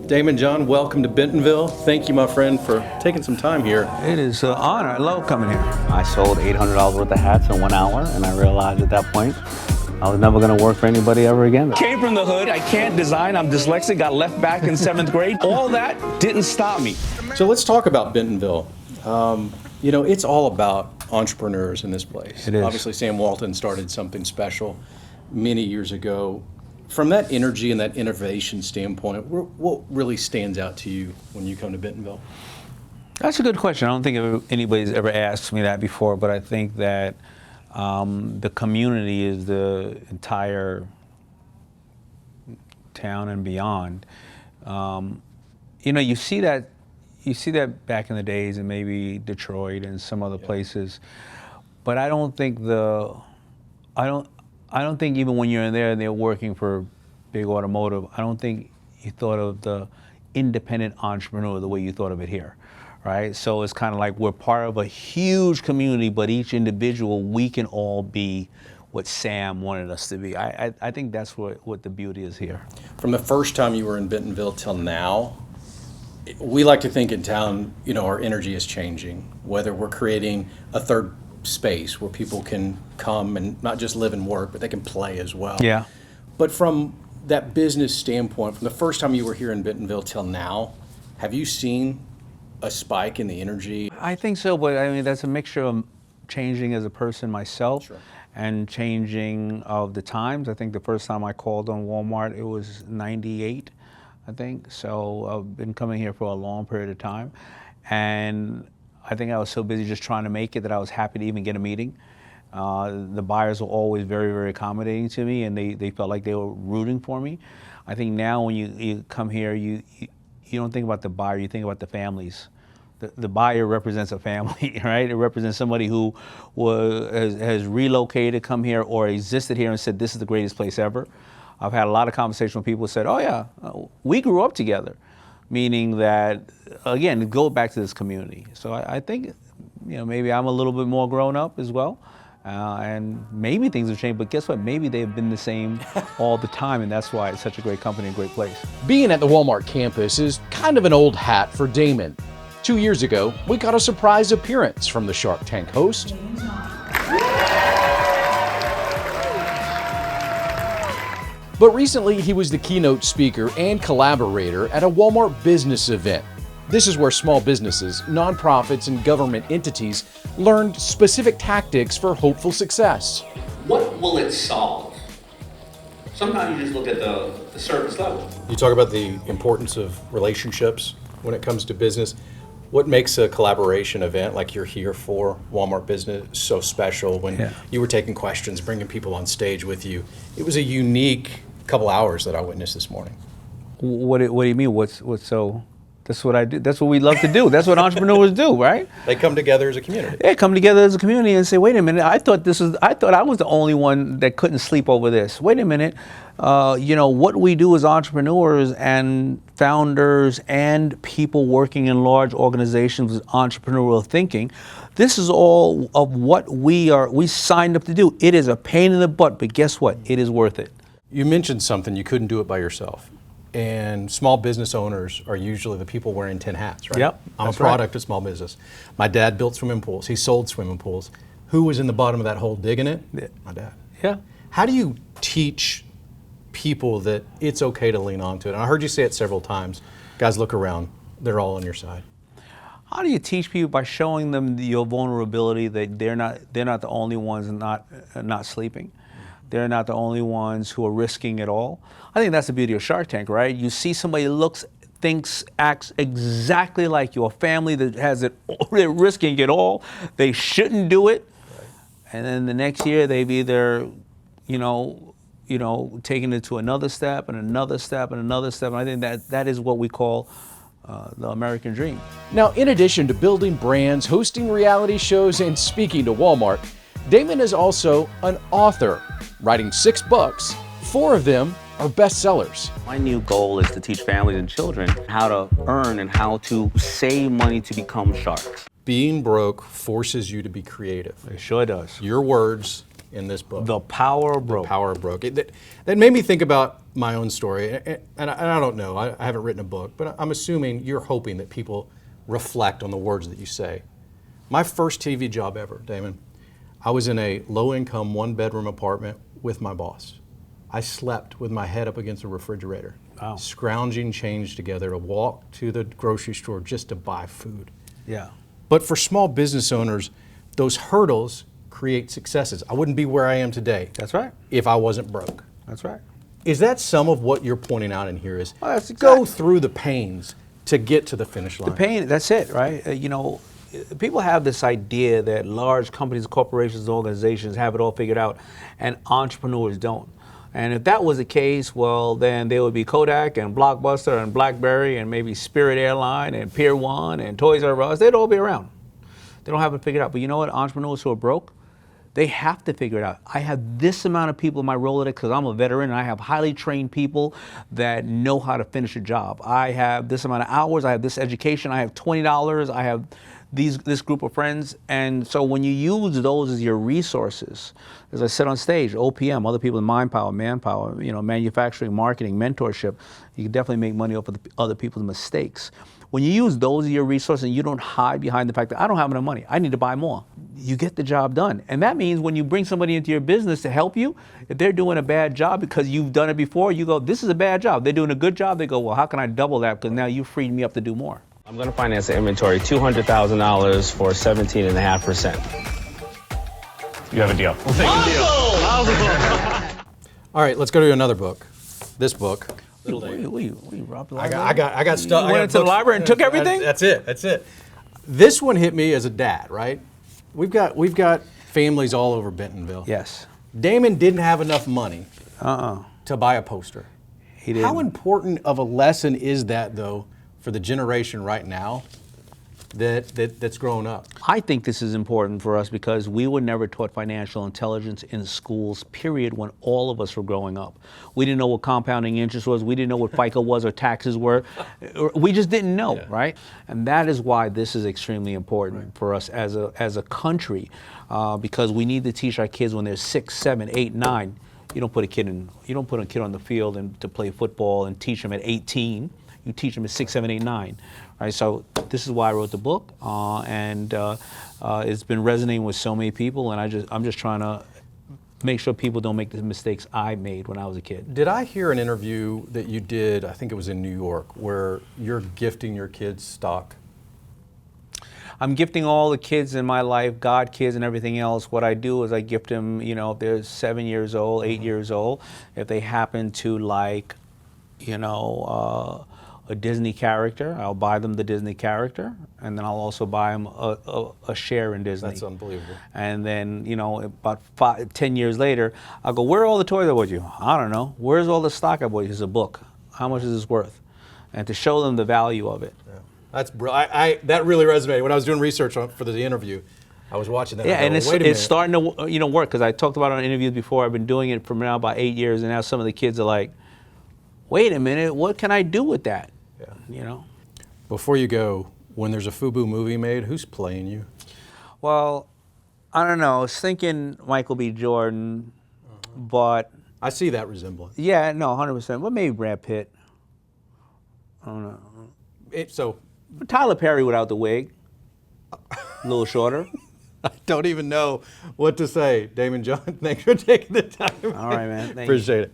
Daymond, John, welcome to Bentonville. Thank you, my friend, for taking some time here. It is an honor. I love coming here. I sold $800 worth of hats in 1 hour, and I realized at that point I was never going to work for anybody ever again. Came from the hood. I can't design. I'm dyslexic. Got left back in 7th grade. All that didn't stop me. So let's talk about Bentonville. You know, it's all about entrepreneurs in this place. It is. Obviously, Sam Walton started something special many years ago. From that energy and that innovation standpoint, what really stands out to you when you come to Bentonville? That's a good question. I don't think anybody's ever asked me that before, but I think that the community is the entire town and beyond. You know, you see that back in the days in maybe Detroit and some other places, but I don't think even when you're in there and they're working for big automotive, I don't think you thought of the independent entrepreneur the way you thought of it here, right? So it's kind of like we're part of a huge community, but each individual, we can all be what Sam wanted us to be. I think that's what the beauty is here. From the first time you were in Bentonville till now, we like to think in town, you know, our energy is changing, whether we're creating a third space where people can come and not just live and work, but they can play as well. Yeah. But from that business standpoint, from the first time you were here in Bentonville till now, have you seen a spike in the energy? I think so, but I mean, that's a mixture of changing as a person myself. Sure. And changing of the times. I think the first time I called on Walmart, it was 98, I think. So I've been coming here for a long period of time. And I think I was so busy just trying to make it that I was happy to even get a meeting. The buyers were always very, very accommodating to me, and they felt like they were rooting for me. I think now when you come here, you don't think about the buyer, you think about the families. The buyer represents a family, right? It represents somebody who has relocated, come here, or existed here and said, this is the greatest place ever. I've had a lot of conversations with people who said, oh yeah, we grew up together. Meaning that, again, go back to this community. So I think, you know, maybe I'm a little bit more grown up as well. And maybe things have changed, but guess what? Maybe they've been the same all the time, and that's why it's such a great company and great place. Being at the Walmart campus is kind of an old hat for Daymond. 2 years ago, we got a surprise appearance from the Shark Tank host. But recently, he was the keynote speaker and collaborator at a Walmart business event. This is where small businesses, nonprofits, and government entities learned specific tactics for hopeful success. What will it solve? Sometimes you just look at the surface level. You talk about the importance of relationships when it comes to business. What makes a collaboration event like you're here for Walmart Business so special when you were taking questions, bringing people on stage with you? It was a unique couple hours that I witnessed this morning. What do you mean? What's so? That's what I do. That's what we love to do. That's what entrepreneurs do, right? They come together as a community. They come together as a community and say, wait a minute, I thought I was the only one that couldn't sleep over this. Wait a minute, you know, what we do as entrepreneurs and founders and people working in large organizations with entrepreneurial thinking, this is all of what we signed up to do. It is a pain in the butt, but guess what? It is worth it. You mentioned something, you couldn't do it by yourself. And small business owners are usually the people wearing 10 hats, right? Yep, I'm a product of small business. My dad built swimming pools. He sold swimming pools. Who was in the bottom of that hole digging it? My dad. Yeah. How do you teach people that it's okay to lean onto it? And I heard you say it several times. Guys, look around. They're all on your side. How do you teach people? By showing them your vulnerability, that they're not the only ones not sleeping. They're not the only ones who are risking it all. I think that's the beauty of Shark Tank, right? You see somebody thinks, acts exactly like your family that has it, they're risking it all. They shouldn't do it. Right. And then the next year they've either, you know, taken it to another step and another step and another step. And I think that is what we call the American dream. Now, in addition to building brands, hosting reality shows, and speaking to Walmart, Daymond is also an author, writing 6 books. 4 of them are bestsellers. My new goal is to teach families and children how to earn and how to save money to become sharks. Being broke forces you to be creative. It sure does. Your words in this book. The Power of Broke. Power of Broke. That made me think about my own story. And I don't know, I haven't written a book, but I'm assuming you're hoping that people reflect on the words that you say. My first TV job ever, Daymond, I was in a low-income, one-bedroom apartment with my boss. I slept with my head up against a refrigerator, scrounging change together to walk to the grocery store just to buy food. Yeah. But for small business owners, those hurdles create successes. I wouldn't be where I am today. That's right. If I wasn't broke. That's right. Is that some of what you're pointing out in here is That's go through the pains to get to the finish line? The pain, that's it, right? You know, people have this idea that large companies, corporations, organizations have it all figured out, and entrepreneurs don't. And if that was the case, well, then there would be Kodak and Blockbuster and BlackBerry and maybe Spirit Airline and Pier 1 and Toys R Us. They'd all be around. They don't have it figured out. But you know what? Entrepreneurs who are broke, they have to figure it out. I have this amount of people in my Rolodex because I'm a veteran, and I have highly trained people that know how to finish a job. I have this amount of hours. I have this education. I have $20. I have this group of friends. And so when you use those as your resources, as I said on stage, OPM, other people in Mindpower, Manpower, you know, manufacturing, marketing, mentorship, you can definitely make money off of other people's mistakes. When you use those as your resources and you don't hide behind the fact that I don't have enough money, I need to buy more, you get the job done. And that means when you bring somebody into your business to help you, if they're doing a bad job because you've done it before, you go, this is a bad job. They're doing a good job, they go, well, how can I double that? Because now you freed me up to do more. I'm going to finance the inventory, $200,000 for 17.5%. You have a deal. We'll take a deal. All right, let's go to another book. This book. We robbed the I library? got stuff. You went into the library and took everything? That's it. This one hit me as a dad, right? We've got families all over Bentonville. Yes. Daymond didn't have enough money to buy a poster. He didn't. How important of a lesson is that, though, for the generation right now that's growing up? I think this is important for us because we were never taught financial intelligence in schools, period, when all of us were growing up. We didn't know what compounding interest was. We didn't know what FICA was or taxes were. We just didn't know, right? And that is why this is extremely important for us as a country, because we need to teach our kids when they're 6, 7, 8, 9. You don't put a kid on the field and to play football and teach them at 18. You teach them at 6, 7, 8, 9. Right, so this is why I wrote the book, and it's been resonating with so many people, and I'm just trying to make sure people don't make the mistakes I made when I was a kid. Did I hear an interview that you did, I think it was in New York, where you're gifting your kids stock? I'm gifting all the kids in my life, God kids and everything else. What I do is I gift them, you know, if they're 7 years old, 8 years old, if they happen to like, you know, a Disney character, I'll buy them the Disney character, and then I'll also buy them a share in Disney. That's unbelievable. And then, you know, about 10 years later, I'll go, where are all the toys I bought you? I don't know. Where's all the stock I bought you? It's a book. How much is this worth? And to show them the value of it. Yeah. That's brilliant. That really resonated. When I was doing research for the interview, I was watching that. Yeah, and wait a minute. it's starting to, you know, work, because I talked about it on interviews before. I've been doing it for now about 8 years, and now some of the kids are like, wait a minute, what can I do with that? Yeah. You know? Before you go, when there's a FUBU movie made, who's playing you? Well, I don't know. I was thinking Michael B. Jordan, but... I see that resemblance. Yeah, no, 100%. Well, maybe Brad Pitt. I don't know. But Tyler Perry without the wig. A little shorter. I don't even know what to say. Daymond John, thanks for taking the time. All right, man. Thank you. Appreciate it.